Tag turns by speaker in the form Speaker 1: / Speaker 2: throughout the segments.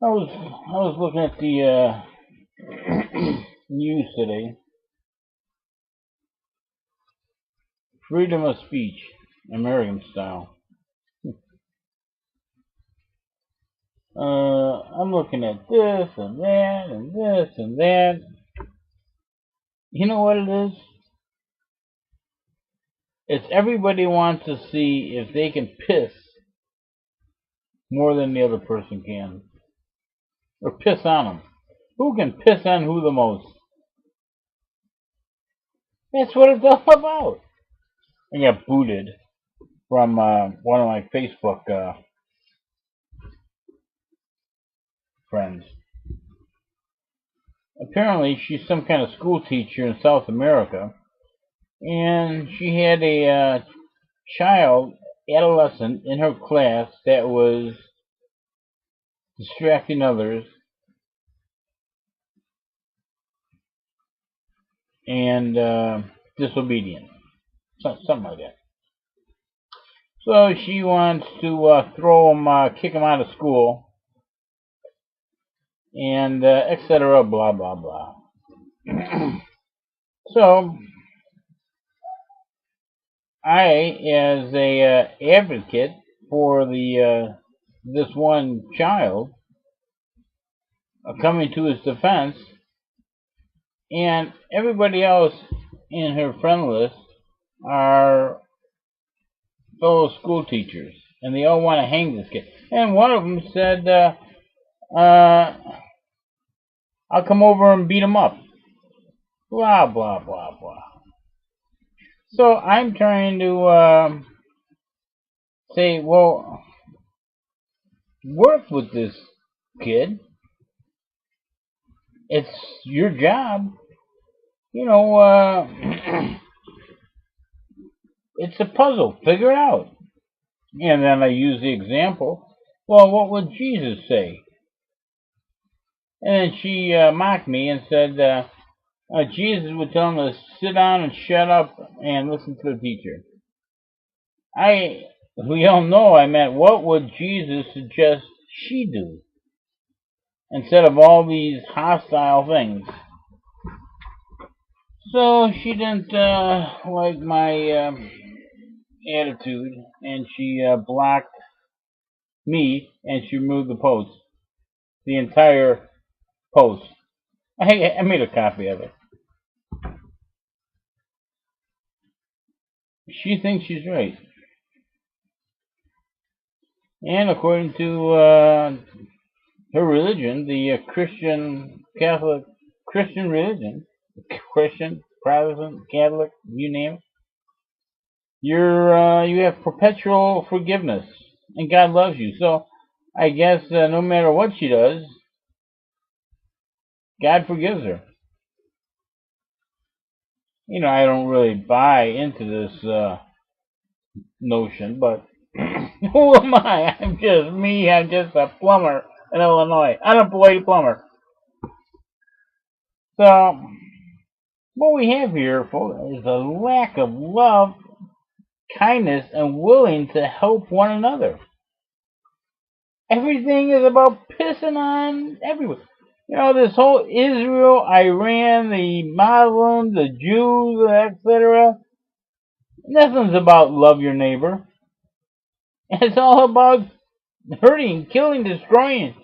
Speaker 1: I was looking at the news today. Freedom of speech, American style. I'm looking at this and that and this and that. You know what it is? It's everybody wants to see if they can piss more than the other person can, or piss on them. Who can piss on who the most? That's what it's all about. I got booted from one of my Facebook friends. Apparently, she's some kind of school teacher in South America, and she had a child, adolescent, in her class that was distracting others and disobedient, something like that. So she wants to throw him, kick him out of school, and etc. Blah blah blah. So I, as a advocate for the this one child, coming to his defense, and everybody else in her friend list are fellow school teachers, and they all want to hang this kid. And one of them said, "I'll come over and beat him up." Blah blah blah blah. So I'm trying to say, well, work with this kid. It's your job. You know, it's a puzzle. Figure it out. And then I use the example. Well, what would Jesus say? And then she mocked me and said, Jesus would tell him to sit down and shut up and listen to the teacher. We all know I meant, what would Jesus suggest she do instead of all these hostile things? So she didn't like my attitude, and she blocked me, and she removed the post, the entire post. I made a copy of it. She thinks she's right, and according to her religion, the Christian Catholic Christian religion, Christian Protestant Catholic, you name it, you have perpetual forgiveness, and God loves you. So I guess no matter what she does, God forgives her. You know, I don't really buy into this notion, but who am I? I'm just me. I'm just a plumber in Illinois, unemployed plumber. So what we have here, folks, is a lack of love, kindness, and willing to help one another. Everything is about pissing on everyone. You know, this whole Israel, Iran, the Muslims, the Jews, etc. Nothing's about love your neighbor. It's all about hurting, killing, destroying,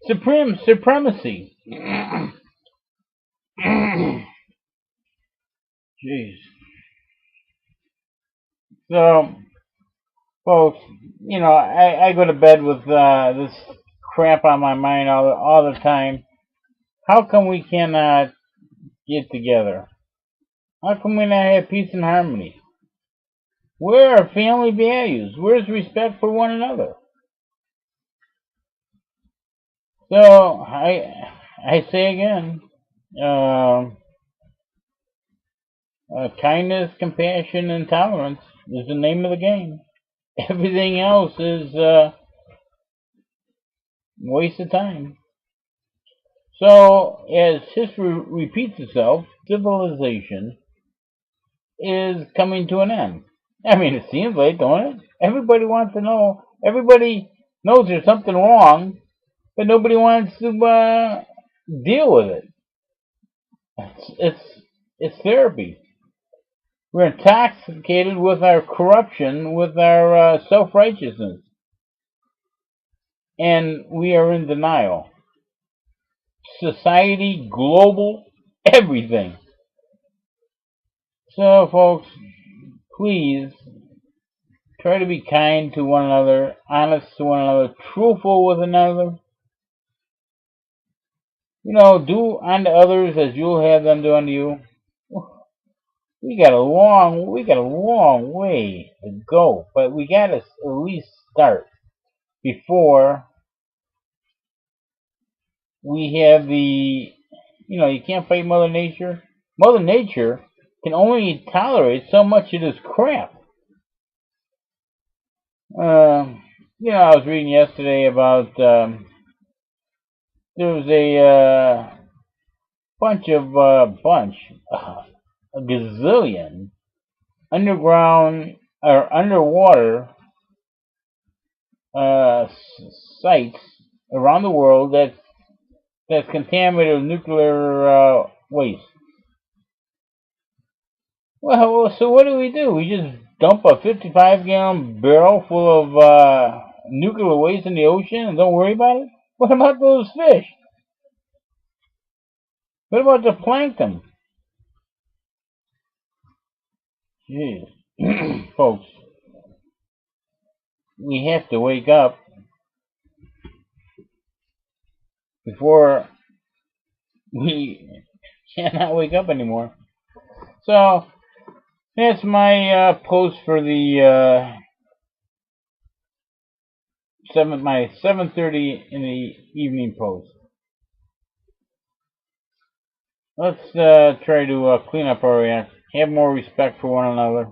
Speaker 1: supremacy. Jeez. So, folks, you know, I go to bed with this crap on my mind all the time. How come we cannot get together? How come we not have peace and harmony? Where are family values? Where's respect for one another? So I say again, kindness, compassion, and tolerance is the name of the game. Everything else is waste of time. So as history repeats itself, civilization is coming to an end. I mean, it seems like, don't it? Everybody wants to know. Everybody knows there's something wrong, but nobody wants to deal with it. It's therapy. We're intoxicated with our corruption, with our self-righteousness, and we are in denial. Society, global, everything. So, folks, please try to be kind to one another, honest to one another, truthful with another. Do unto others as you'll have them do unto you. We got a long way to go, but we got to at least start before we have you can't fight Mother Nature. Mother Nature can only tolerate so much of this crap. I was reading yesterday about there was a gazillion underground or underwater sites around the world that's contaminated with nuclear waste. Well, so what do? We just dump a 55-gallon barrel full of nuclear waste in the ocean and don't worry about it? What about those fish? What about the plankton? Jeez. Folks, we have to wake up before we cannot wake up anymore. So, that's my post for the my 7:30 in the evening post. Let's try to clean up our act, have more respect for one another,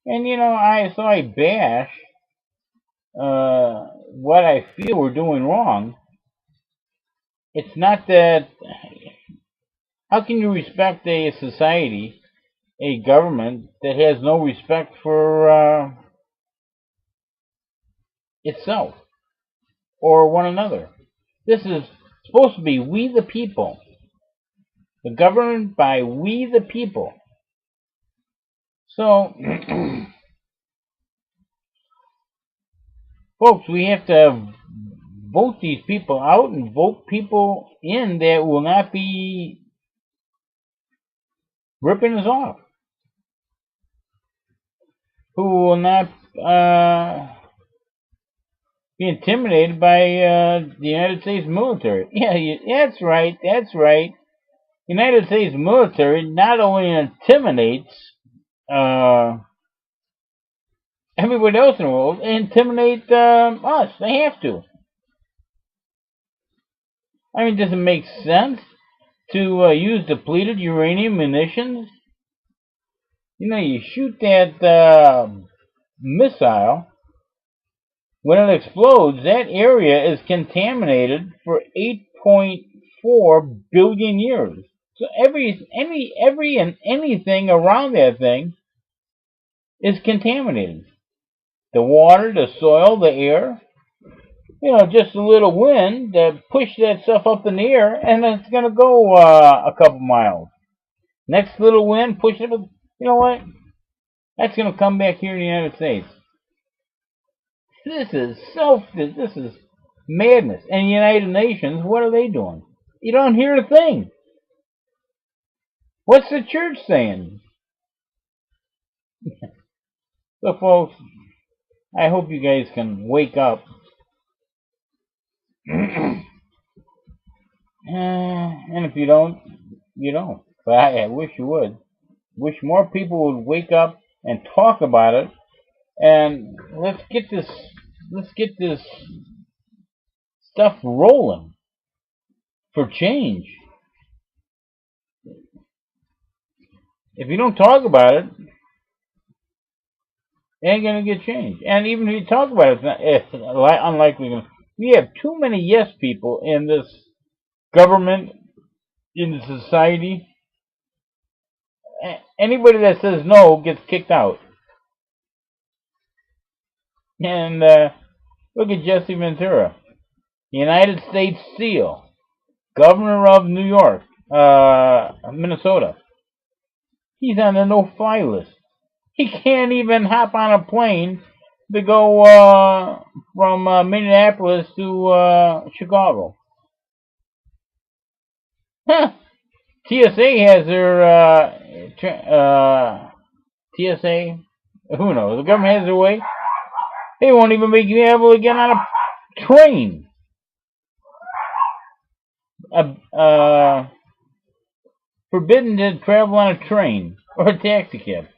Speaker 1: and I bash what I feel we're doing wrong. It's not that. How can you respect a society, a government that has no respect for itself or one another? This is supposed to be we the people. The governed by we the people. So, folks, we have to vote these people out and vote people in that will not be ripping us off, who will not be intimidated by the United States military. Yeah, that's right. That's right. The United States military not only intimidates everybody else in the world, they intimidate us. They have to. I mean, does it make sense to use depleted uranium munitions? You shoot that missile. When it explodes, that area is contaminated for 8.4 billion years. So every and anything around that thing is contaminated. The water, the soil, the air. Just a little wind that push that stuff up in the air, and it's going to go a couple miles. Next little wind, push it up. You know what? That's going to come back here in the United States. This is madness. And the United Nations, what are they doing? You don't hear a thing. What's the church saying? So, folks, I hope you guys can wake up. And if you don't, you don't. But I wish you would. Wish more people would wake up and talk about it. And let's get this stuff rolling for change. If you don't talk about it, it ain't gonna get changed. And even if you talk about it, it's unlikely. We have too many yes people in this government, in the society. Anybody that says no gets kicked out. And look at Jesse Ventura. United States SEAL, Governor of New York, Minnesota. He's on the no-fly list. He can't even hop on a plane to go from Minneapolis to Chicago. Huh. TSA has their TSA. Who knows? The government has their way. They won't even make you able to get on a train. Forbidden to travel on a train or a taxi cab.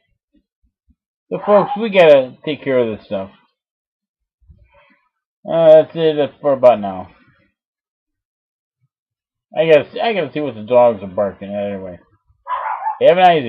Speaker 1: So, folks, we gotta take care of this stuff. That's it for about now. I gotta see what the dogs are barking at anyway. Have a nice evening.